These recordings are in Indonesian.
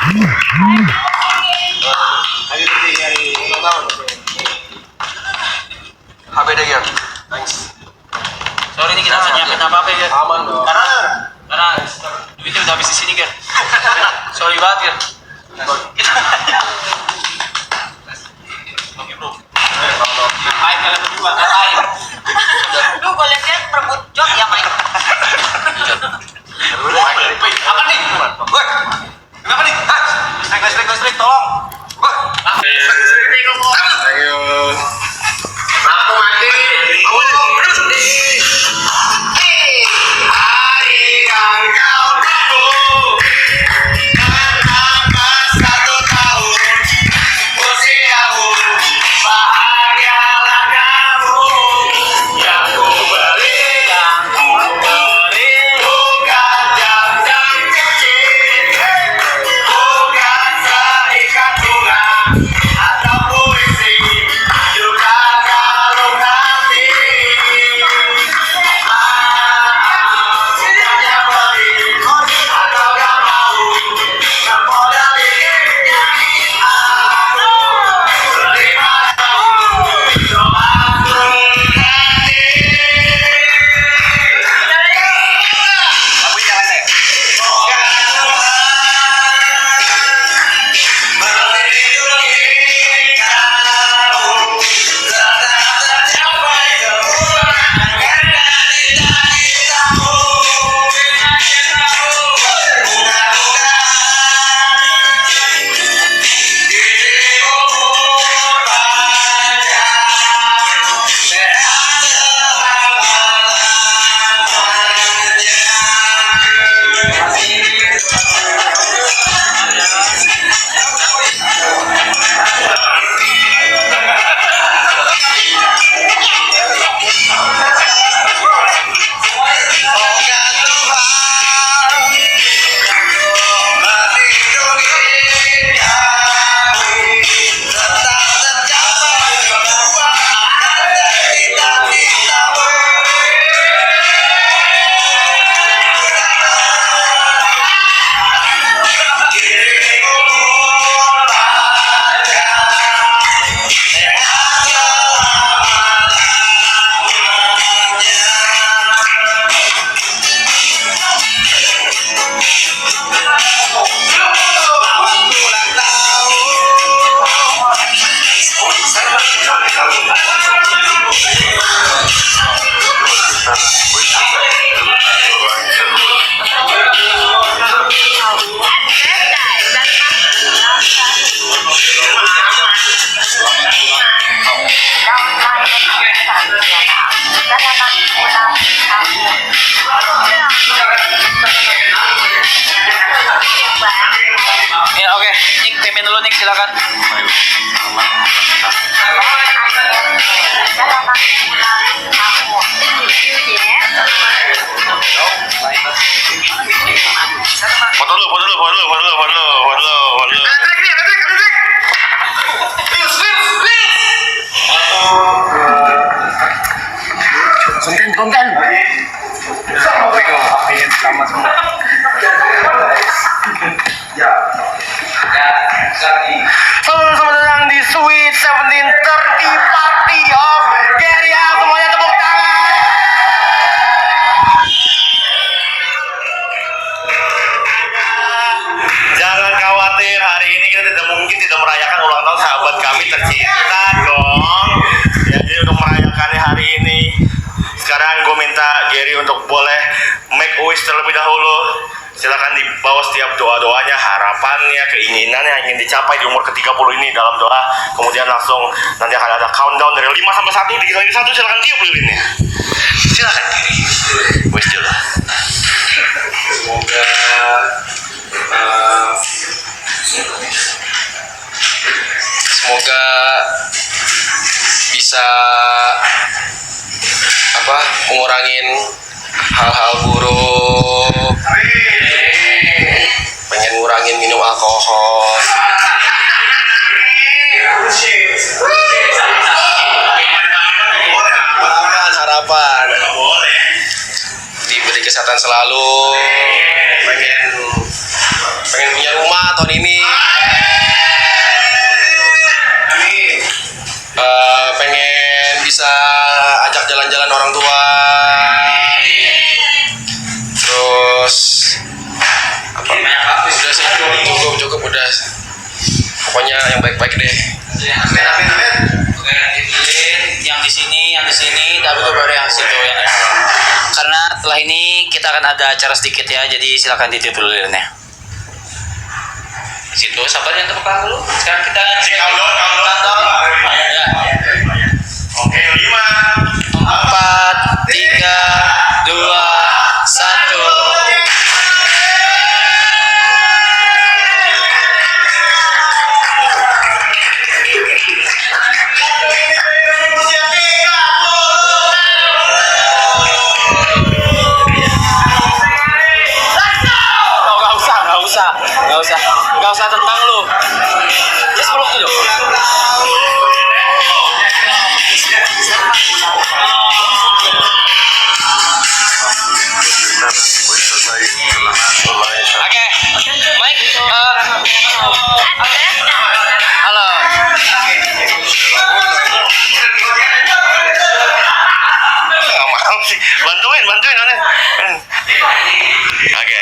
Hari ulang tahun. HBD ya. Nice. Sorry nih kita nyiapin apa-apa ya. Aman dong. Karena duitnya udah habis di sini kan. Sorry banget ya. Oke bro. Ngapain kalian berdua? Ngapain? Lu boleh lihat perebut job ya Mike. Apa nih? Woi. Kenapa nih? Listrik, tolong. Woi. Ayo. Aku mati. Hari yang kau tunggu. Tanpa satu tahun. Usiamu. Bahagialah kamu. Yang ku beri. Bukan jam-jam kecil. Bukan seikat bunga. Atau puisi. Juga kalung hati. Bukannya beri. Atau gak mau. Gak modal ini. Aku terima kamu. Doaku nanti. Aku jalan ya. Ya oke, Nik payment dulu Nik silakan. Foto dulu. Konten. Sama semua. Selamat datang di Sweet 1730 Party of Geria. Semuanya tepuk tangan. Jangan khawatir, hari ini kita tidak merayakan ulang tahun sahabat kami tercinta dong. Ya, jadi untuk merayakannya hari ini, sekarang gue minta Gary untuk boleh make a wish terlebih dahulu. Silakan dibawa setiap doa-doanya, harapannya, keinginannya yang ingin dicapai di umur ke-30 ini dalam doa. Kemudian langsung nanti akan ada countdown dari 5 sampai 1, dikit lagi 1, silakan tiup lilinnya. Silakan Gary. Wish dulu. Semoga bisa ngurangin hal-hal buruk, pengen ngurangin minum alkohol, harapan diberi kesehatan selalu, pengen punya rumah tahun ini. Pengen bisa ajak jalan-jalan orang tua. Terus apa? Udah sih, cukup udah. Pokoknya yang baik-baik deh. Yang di sini, tapi gue baru yang situ ya. Karena setelah ini kita akan ada acara sedikit ya, jadi silakan ditutup dulu ya. Situ sabar yang tepuk tangan dulu. Sekarang kita countdown. Ya. Oke, 5, 4, 3, 2, 1. Gak usah tentang lu. Terus peluk dulu. Oke, Mike. Halo. nggak mau sih. Bantuin aneh. Oke.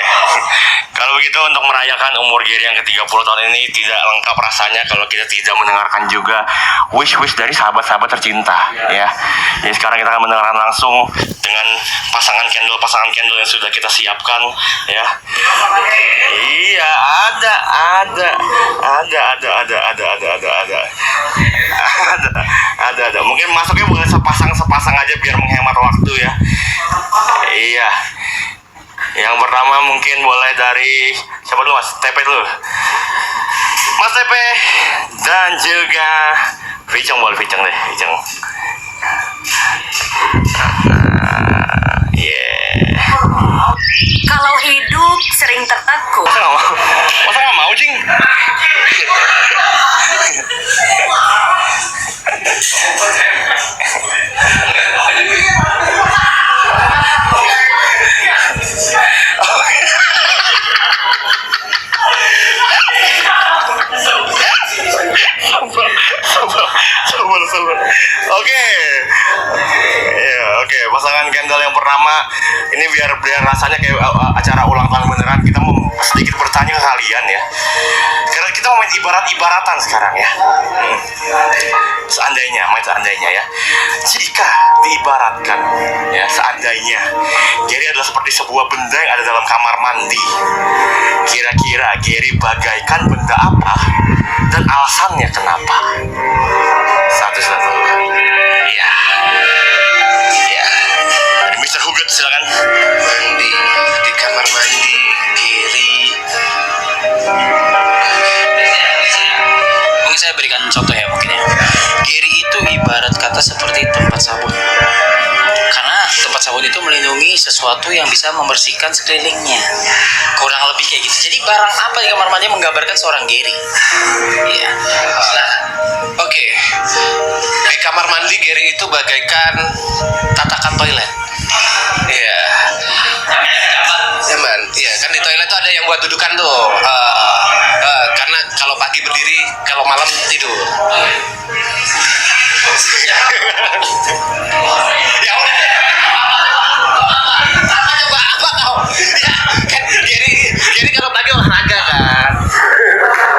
Kalau begitu untuk merayakan umur Gary yang ke-30 tahun ini tidak lengkap rasanya kalau kita tidak mendengarkan juga wish dari sahabat-sahabat tercinta ya. Jadi sekarang kita akan mendengarkan langsung dengan pasangan candle yang sudah kita siapkan ya. Iya, ada. Mungkin masuknya boleh sepasang aja biar menghemat waktu ya. Iya. Yang pertama mungkin boleh dari siapa dulu Mas? TP dulu. Mas TP dan juga Viceng boleh Viceng deh, Viceng. Kalau hidup sering tertegun. Masa nggak mau, Jing? Sabar. Oke, pasangan candle yang pertama ini biar rasanya kayak acara ulang tahun beneran. Kita mau sedikit bertanya ke kalian ya. Karena kita mau main ibarat-ibaratan sekarang ya. Seandainya ya. Jika diibaratkan ya, seandainya Gary adalah seperti sebuah benda yang ada dalam kamar mandi. Kira-kira Gary bagaikan benda apa dan alasannya kenapa? Satu. Iya. Dari Mr. Hugot silakan. Mandi di kamar mandi Gary. Mungkin saya berikan contoh ya mungkin ya. Gary itu ibarat kata seperti tempat sabun. Karena tempat sabun itu melindungi sesuatu yang bisa membersihkan sekelilingnya. Kurang lebih kayak gitu. Jadi barang apa di kamar mandi menggambarkan seorang Gary? Iya. Oke. Di kamar mandi Gary itu bagaikan tatakan toilet. Iya. Nyaman. Iya, kan di toilet tuh ada yang buat dudukan tuh. Karena kalau pagi berdiri, kalau malam tidur. Ya udah. Apa kau? Ya, kan Gary kalau pagi olahraga kan.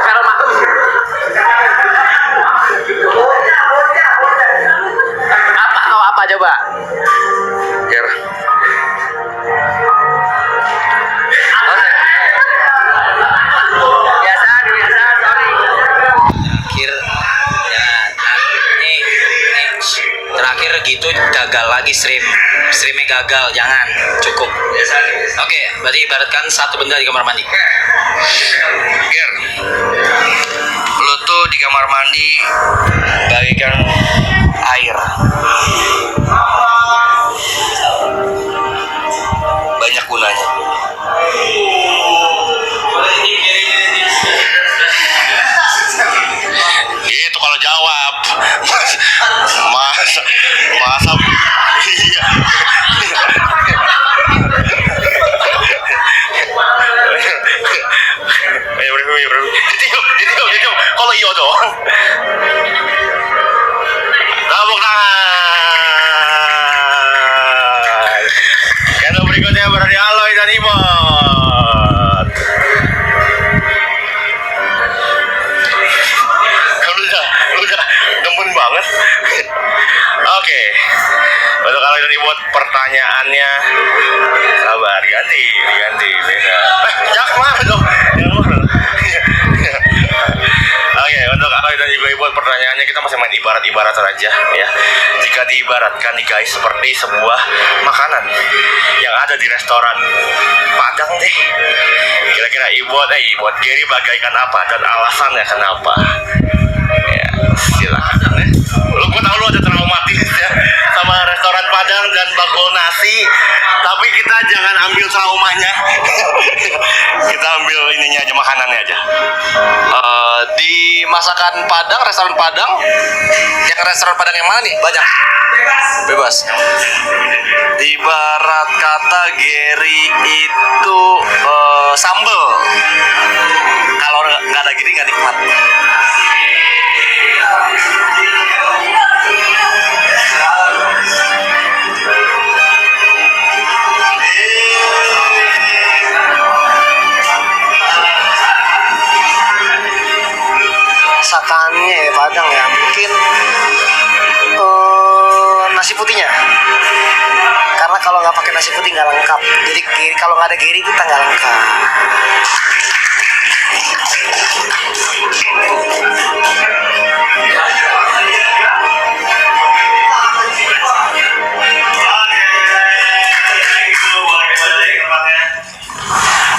Kalau malam apa coba? Ger. Biasa, sorry. Terakhir gitu gagal lagi streamnya gagal, jangan, cukup. Oke, berarti ibaratkan satu benda di kamar mandi. Ger, lu tuh di kamar mandi bagaikan air. Banyak gunanya. Gitu kalau jawab. Masa iya. baru. Ditiup. Kalau iya dong. Tepuk tangan. Yang berikutnya berarti Aloy dan Ibot. Lu udah demen banget. Oke. Untuk Aloy dan Ibot pertanyaannya, sabar, ganti, beda. Jangan marah dong. Oke, untuk Aloy dan juga Ibot pertanyaannya, kita masih main ibarat-ibaratan aja ya. Jika diibaratkan nih guys, seperti sebuah makanan yang ada di restoran Padang deh. Kira-kira Ibot Gary bagaikan apa dan alasannya kenapa? Ya, silakan ya. Gue tau lu ada traumatis ya sama restoran Padang dan bakul nasi, tapi kita jangan ambil traumanya. Kita ambil ininya aja, makanannya aja. Di masakan Padang, restoran Padang, yang restoran Padang yang mana nih? Banyak. Bebas. Ibarat kata Gary itu sambel. Kalau nggak ada gini nggak nikmat. Masakannya ya Padang ya, mungkin nasi putihnya, karena kalau nggak pakai nasi putih nggak lengkap. Jadi kalau nggak ada Gary kita nggak lengkap.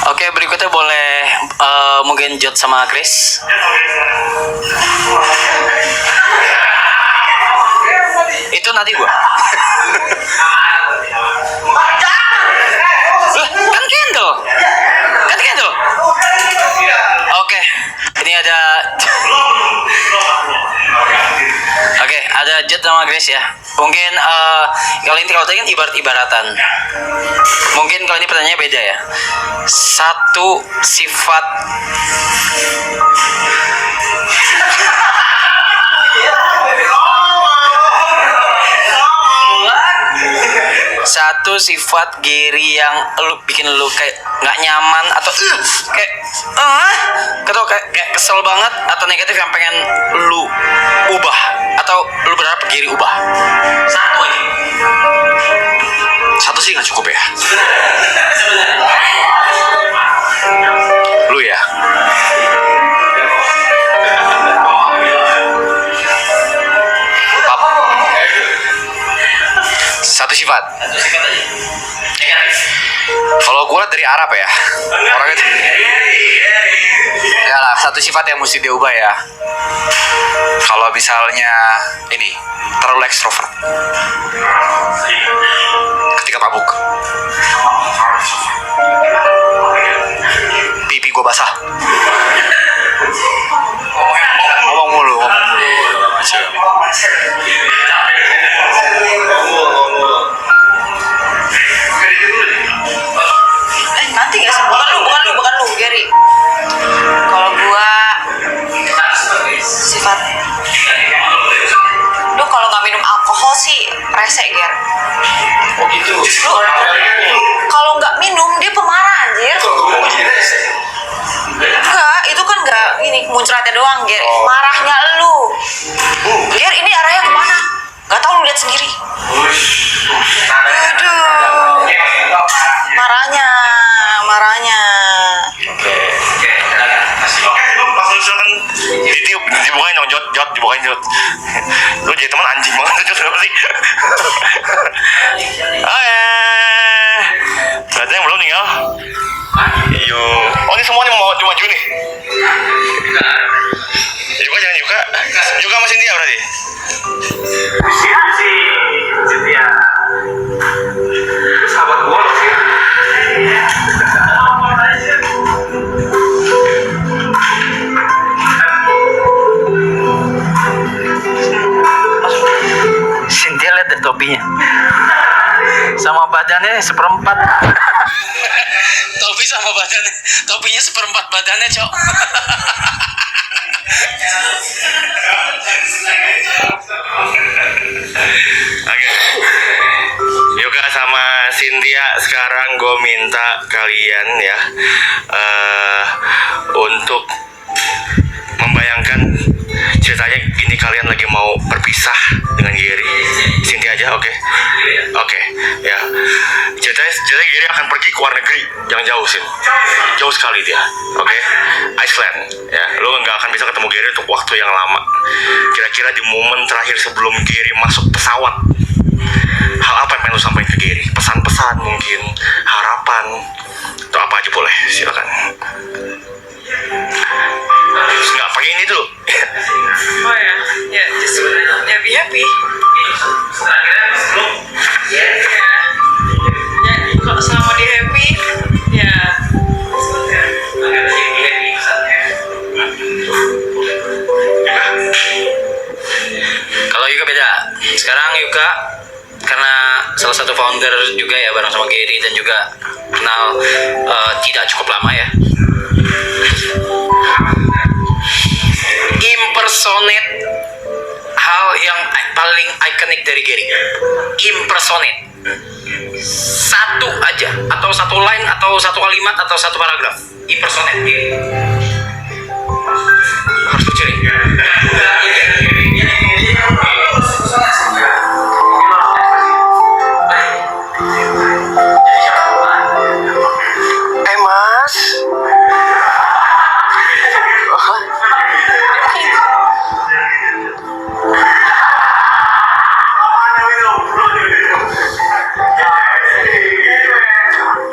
Oke, berikutnya boleh mungkin Jod sama Grace. Itu nanti gua. Kan candle. Oke, ini ada. Oke, ada Jod sama Grace ya. Mungkin kalau tadi kan ibarat-ibaratan. Mungkin kalau ini pertanyaannya beda ya. Satu sifat Gary yang bikin lu kayak nggak nyaman atau kayak kesel banget atau negatif yang pengen lu ubah atau lu berharap Gary ubah. Satu sih nggak cukup ya. Lu ya. Satu sifat aja. Kalau gue liat dari Arab ya, orang itu ya lah, satu sifat yang mesti diubah ya. Kalau misalnya ini terlalu ekstrovert ketika mabuk, pipi gue basah, ngomong mulu. Nanti gak sih? Bukan lu, Gary. Kalau gua sifat, lu kalau nggak minum alkohol sih rese, Ger. Oh gitu. Lu kalau nggak minum dia pemarah anjir. Enggak, itu kan nggak ini muncratnya doang, Ger. Marahnya lu. Ger, ini arahnya kemana? Gak tau, lu lihat sendiri. Aduh. Marahnya. Pas lu silakan ditiup, dibukain dong, Jod, dibukain Jod. Lu jadi teman anjing banget, Jod, kenapa sih? Oke. Berarti yang belum tinggal. Oh, ini semuanya mau maju nih. Yuka jangan Yuka sama Cynthia berarti. Cynthia. Itu sahabat gua loh sih. Cynthia lihat deh topinya sama badannya seperempat. Topi sama badannya. Topinya seperempat badannya, Cok. Oke. Yoga sama Cynthia, sekarang gue minta kalian ya untuk membayangkan ceritanya gini, kalian lagi mau berpisah dengan Gary. Cynthia aja, oke. Oke, ya. Ceritanya Gary akan pergi ke luar negeri yang jauh sih, jauh sekali dia, oke. Iceland, ya. Lu nggak akan bisa ketemu Gary untuk waktu yang lama. Kira-kira di momen terakhir sebelum Gary masuk pesawat, hal apa yang pengen lu sampaikan ke Gary? Pesan-pesan mungkin, harapan, atau apa aja boleh, silakan. Nggak pakai ini dulu. Oh ya, ya just ya be happy. Ya, kok selama dia happy, ya. Kalau Yuka beda. Sekarang Yuka karena salah satu founder juga ya bareng sama Gary dan juga kenal tidak cukup lama ya. Impersonate hal yang paling ikonik dari Gary. Impersonate. Satu aja atau satu line atau satu kalimat atau satu paragraf. Impersonate Gary. Harus lucu nih. Mas.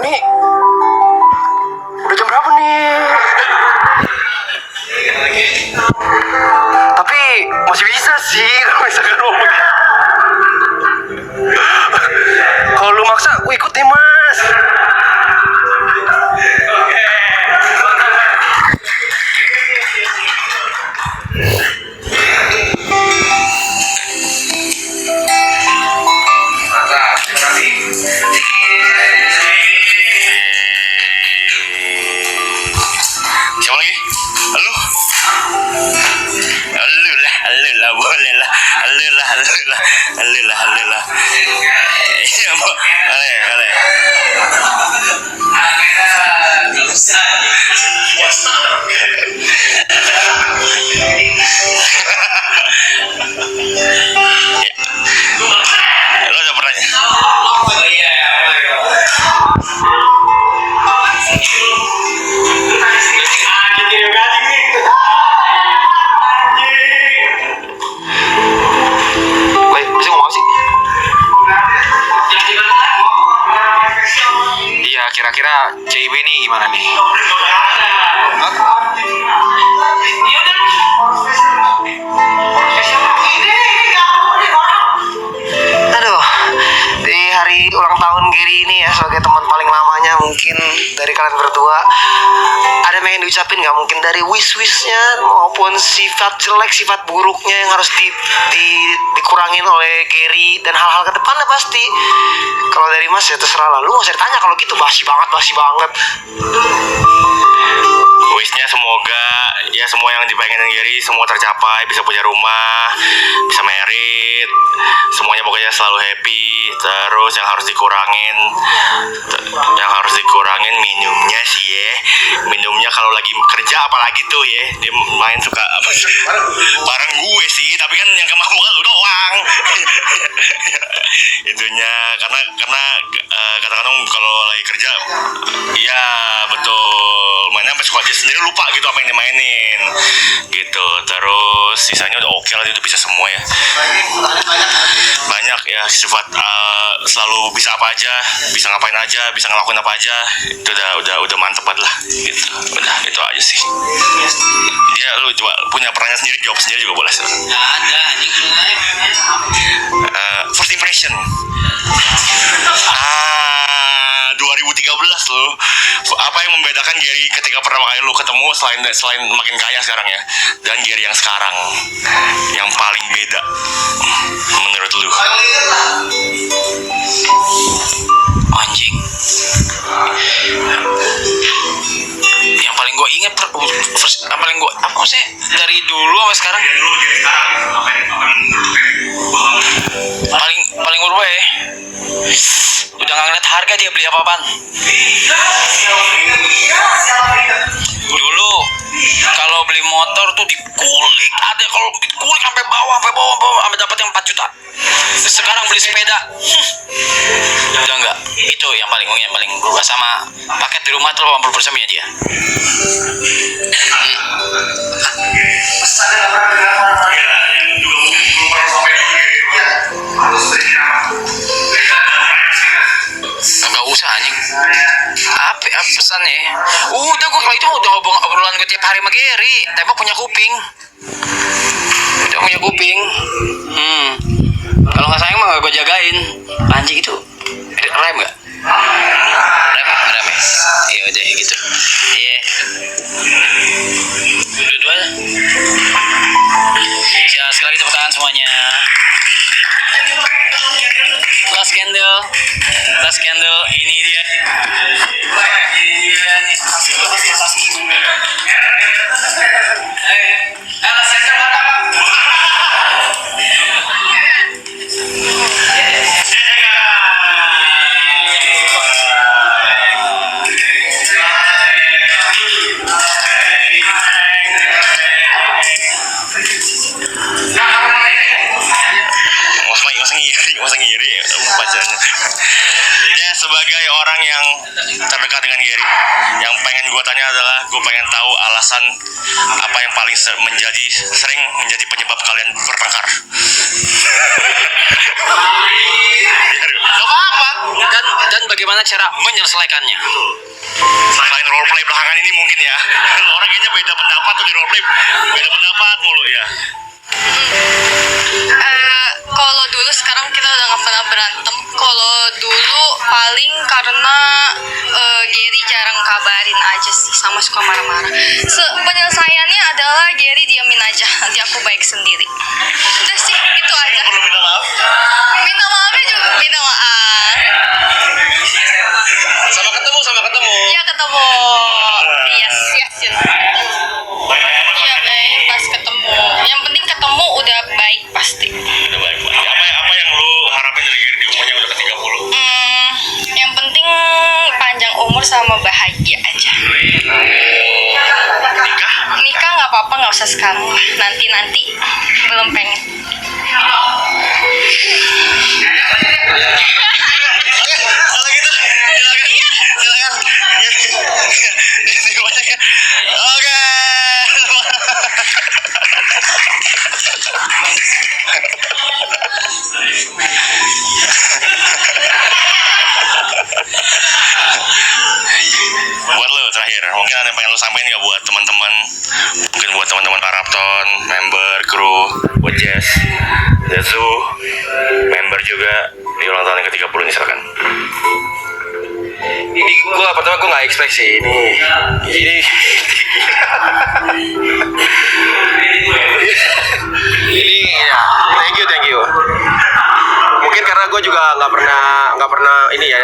Nih, udah jam berapa nih? Tapi masih bisa sih kalau misalkan mau pergi. Kalau lu maksa, gue ikut deh, Mas. Siapa lagi? Halo? Halo lah, boleh lah. Halo lah. Iya, boleh. Lo ada pertanyaan? Woi, masih ngomong apa sih? Iya, kira-kira CIB nih gimana nih? Aduh, di hari ulang tahun Gary ini ya, sebagai teman paling lamanya mungkin dari kalian berdua, ada yang pengen diucapin nggak? Mungkin dari wish-wishnya maupun sifat jelek, sifat buruknya yang harus dikurangin oleh Gary dan hal-hal ke depannya pasti. Kalau dari Mas ya terserah lah, lu nggak usah ditanya kalau gitu, basi banget. Wishnya semoga ya semua yang dipengenin Gary semua tercapai, bisa punya rumah, bisa merit, semuanya pokoknya selalu happy. Terus yang harus dikurangin minumnya sih ya. Minumnya kalau lagi kerja apalagi tuh ya, dia main suka bareng gue sih, tapi kan yang kemabuk lu doang. Itunya karena kadang-kadang kalau lagi kerja ya betul mainnya sampai suka dia sendiri lupa gitu apa yang dimainin gitu. Terus sisanya udah oke lah, dia udah bisa semua ya, banyak ya sifat selalu bisa apa aja, bisa ngapain aja, bisa ngelakuin apa aja, itu udah mantep banget lah gitu. Udah itu aja sih. Dia lu coba punya pertanyaan sendiri, jawab sendiri juga boleh. Ada anjing. First impression 2013 loh. Apa yang membedakan Gary ketika pertama kali lu ketemu selain makin kaya sekarang ya, dan Gary yang sekarang yang paling beda menurut lu? Anjing. Yang paling gue inget yang paling gue apa sih dari dulu sampai sekarang, paling berubah ya, udah nggak ngeliat harga dia beli apa-apaan. Dulu kalau beli motor tuh dikulik, ada kalau dikulik sampai bawah sampai dapat yang 4 juta. Sekarang beli sepeda udah enggak. Itu yang paling berubah. Sama paket di rumah tuh 80% punya dia. Enggak usah anjing. Apa pesannya? Udah gue kalau itu udah obrolan gue tiap hari sama Gary. Tembak punya kuping. Udah punya kuping. Kalau nggak sayang mah gak gue jagain. Anjing itu rem nggak? Rem ya? Iya udah gitu. Iya. Dua-dua. Ya sekali lagi tepuk tangan semuanya. Last candle, ini dia. Masa ngiri pacarnya. Ya sebagai orang yang terdekat dengan Gary, yang pengen gue tanya adalah gue pengen tahu alasan apa yang paling sering menjadi penyebab kalian bertengkar. Gak apa-apa. Dan bagaimana cara menyelesaikannya? Selain roleplay belakangan ini mungkin ya, orang kayaknya beda pendapat tuh di roleplay, beda pendapat mulu ya. Kalau dulu, sekarang kita udah gak pernah berantem. Kalau dulu paling karena Gary jarang kabarin aja sih, sama suka marah-marah. Penyelesaiannya adalah Gary diamin aja, nanti aku baik sendiri. Udah sih, itu aja. Perlu minta maaf. Minta maafnya juga minta maaf. Sama ketemu. Iya ketemu. Yes. Iya baik, pas ketemu. Yang penting ketemu udah baik pasti. Udah baik. Apa yang lu harapin dari Gary di umurnya udah ke 30? Yang penting panjang umur sama bahagia aja. Nikah nggak apa-apa, nggak usah sekarang lah. Nanti belum pengen. Kalau gitu silakan. Oke. Buat lo terakhir, mungkin ada yang pengen lo sampaikan nggak buat teman-teman, mungkin buat teman-teman Karapton, member, kru, buat Jazz, Zetsu, member juga di ulang tahun yang ke-30 ini, silakan. Ini pertama gue nggak expect sih ini ya, thank you. Mungkin karena gue juga nggak pernah ini ya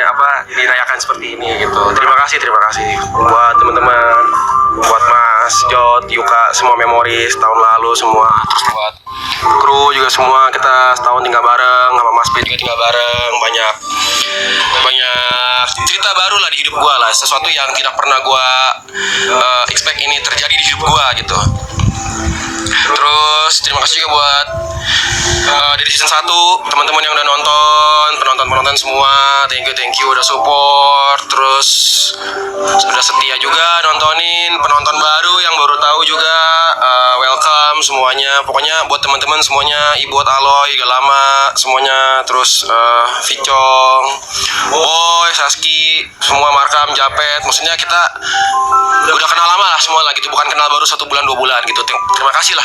dirayakan seperti ini gitu. Terima kasih buat teman-teman, buat Mas Jod, Yuka, semua memori tahun lalu semua. Terus buat kru juga semua, kita setahun tinggal bareng, sama Mas P juga tinggal bareng, banyak cerita baru lah di hidup gue lah, sesuatu yang tidak pernah gue expect ini terjadi di hidup gue gitu. Terus terima kasih juga buat dari season 1 teman-teman yang udah nonton, penonton semua, thank you udah support, terus sudah setia juga nontonin, penonton baru yang baru tahu juga welcome semuanya. Pokoknya buat teman-teman semuanya, Ibuat Aloy udah lama semuanya, terus Vicong, Boy, Saski, semua Markam, Japet, maksudnya kita udah kenal lama lah semua lah gitu, bukan kenal baru 1 bulan 2 bulan gitu. Terima kasih.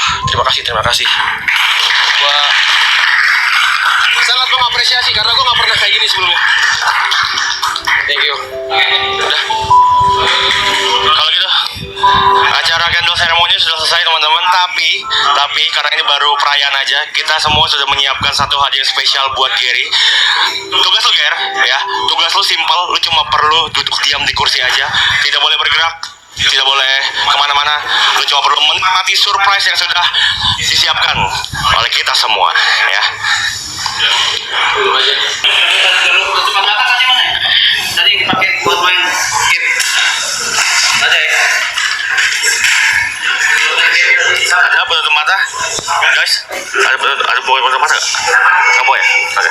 sangat mengapresiasi karena gue nggak pernah kayak gini sebelumnya. Thank you. Udah. Kalau gitu, acara candle ceremony sudah selesai teman-teman. Tapi karena ini baru perayaan aja, kita semua sudah menyiapkan satu hadiah spesial buat Gary. Tugas lu Ger, ya. Tugas lu simpel, lu cuma perlu duduk diam di kursi aja, tidak boleh bergerak, tidak boleh kemana-mana. Lu cuma perlu menikmati surprise yang sudah disiapkan oleh kita semua, ya. Tutupan mata tadi mana ya? Tadi yang dipakai buat main game. Ada ya? Ada penutup mata, guys. Ada penutup mata nggak? Nggak boleh. Oke.